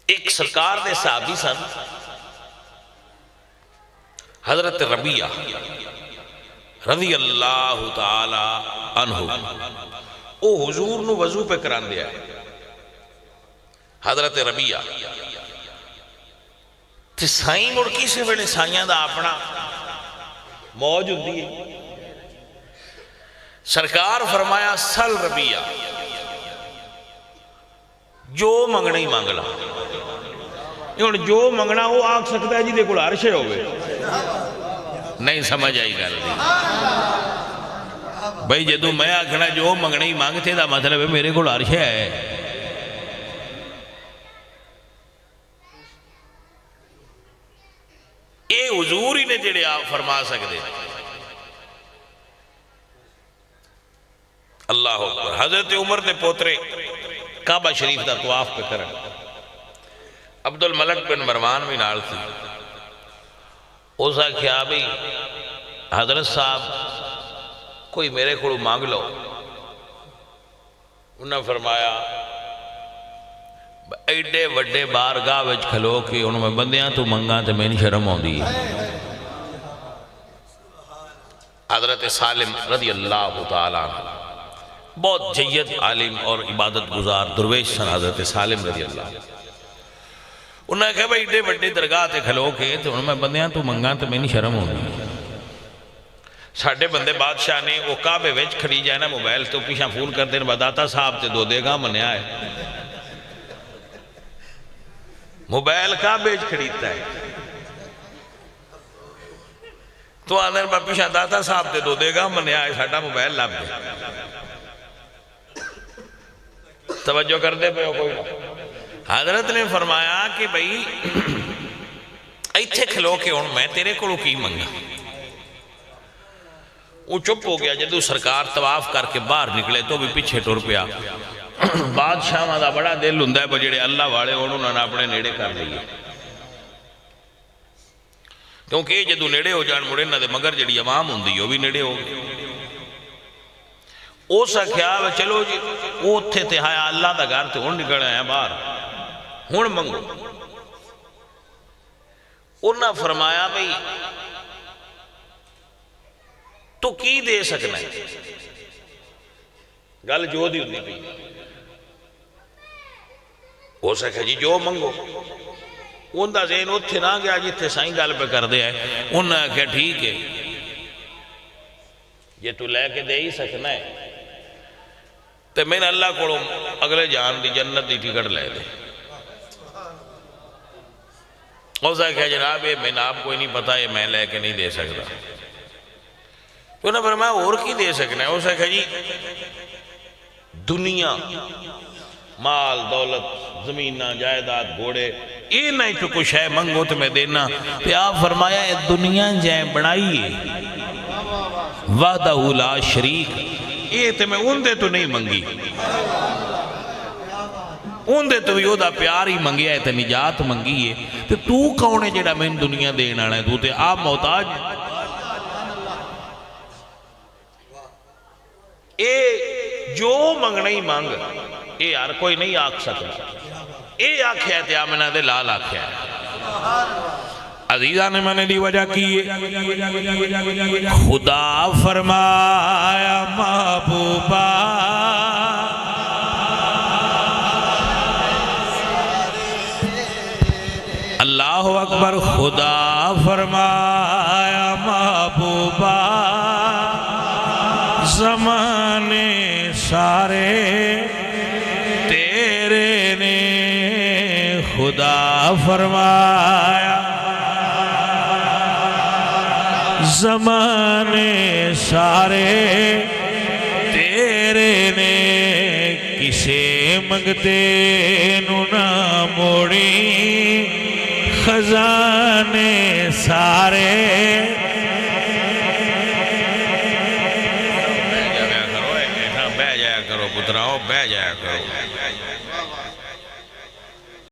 ایک سرکار دے صحابی سن حضرت ربیعہ رضی اللہ تعالی عنہ، او حضور نو وضو پہ کران دیا ہے۔ حضرت ربیعہ تے سائیں مڑکی سے ویلے سائیاں دا اپنا موج ہوتی ہے۔ سرکار فرمایا سل ربیعہ، جو منگنا ہی مانگ لا۔ جو منگنا وہ آگ سکتا ہے جی دے کل عرشے ہوئے، نہیں سمجھ آئی گل دی بھائی، جدو میں آکھنا جو منگنا ہی مانگتے دا مطلب ہے میرے کل عرشے ہے۔ اے حضور ہی نے جڑے آپ فرما سکتے۔ اللہ اکبر۔ حضرت عمر دے پوترے کعبہ شریف دا طواف پہ کرن، عبد الملک بن مروان بھی نال تھی۔ اسا کیا بھی حضرت صاحب کوئی میرے کھڑو مانگ لو۔ انہوں نے فرمایا ایڈے وڈے بارگاہ وچ کھلو کہ انہوں میں بندیاں تو منگاں تے میں نہیں شرم ہوں دی۔ حضرت سالم رضی اللہ تعالیٰ عنہ بہت جید عالم اور عبادت گزار درویش سن حضرت سالم رضی اللہ۔ انہوں نے کہا بھائی ایڈے وڈے درگاہ تے کھلو کے تو انہوں میں بندیاں تو منگاں تے میں نہیں شرم ہوں دی۔ ساڑھے بندے بادشاہ نے وہ کعبے ویچ کھڑی جائے نا موبائل تو پیشاں فون کر دیں بداتا صاحب تے دو دے گا منیا ہے۔ موبائل کعبے ویچ کھڑیتا ہے تو آدھر با پیشاں داتا صاحب تے دو دے گا منیا ہے، ساڑھا موبائل لاب دے۔ توجہ کر دے پہ کوئی نہ۔ حضرت نے فرمایا کہ بھئی ایتھے کھلو کے ان میں تیرے کو کی منگا۔ وہ چپ ہو گیا۔ جدو سرکار طواف کر کے باہر نکلے تو بھی پیچھے ٹور پیا۔ بادشاہ مادا بڑا دل ہوندا ہے بجڑے اللہ والے انہوں نے اپنے نیڑے کر لیے، کیونکہ یہ جدو نیڑے ہو جان مڑے نہ دے مگر جڑی عوام ہوندی وہ بھی نیڑے ہو گئے۔ او سا خیال چلو جی وہ تھے تھے ہایا اللہ دا گھر تھے ہون نکل آیا باہر، ہون منگو۔ انہاں فرمایا بھئی تو کی دے سکنا ہے؟ گل جو دی ہوندی پئی ہو سکے جی جو منگو۔ ان دا ذہن اتھے نہ گیا جتھے سائیں گل پہ کر دے ہے۔ انہاں نے کہا ٹھیک ہے یہ تو لے کے دے ہی سکنا ہے تو میں نے اللہ کو اگلے جان دی جنت دی ٹکٹ لے دے۔ اوزا کہا جناب یہ میں نے آپ کو ہی نہیں پتا یہ میں لے کے نہیں دے سکتا۔ تو انہوں نے فرمایا اور کی دے سکنا ہے؟ اوزا کہا جی دنیا مال دولت زمینہ جائیداد گھوڑے یہ نہیں تو کچھ ہے منگو تو میں دینا۔ تو آپ فرمایا یہ دنیا جائیں بڑھائیے وحدہ لا شریک، یہ تو میں ان دے تو نہیں منگی، ان دے تو بھی وہ دا پیار ہی منگیا ہے تو نجات منگی ہے۔ تو کون ہے جڑا میں دنیا دینا ہے؟ تو تے آپ محتاج اے جو منگنا ہی مانگ، اے یار کوئی نہیں آکھ سکتا۔ اے آکھیا ہے تے آمنہ دے لال آکھیا ہے۔ عزیزہ نے میں نے دی وجہ کی خدا فرمایا محبوبہ اللہ اکبر، خدا فرمایا محبوبہ زمانے سارے تیرے نے خدا فرمایا زمانے سارے تیرے نے کسے منگتے نو نہ موڑی خزانے سارے۔ بہ جایا کرو پتراؤ، بہ جایا کرو۔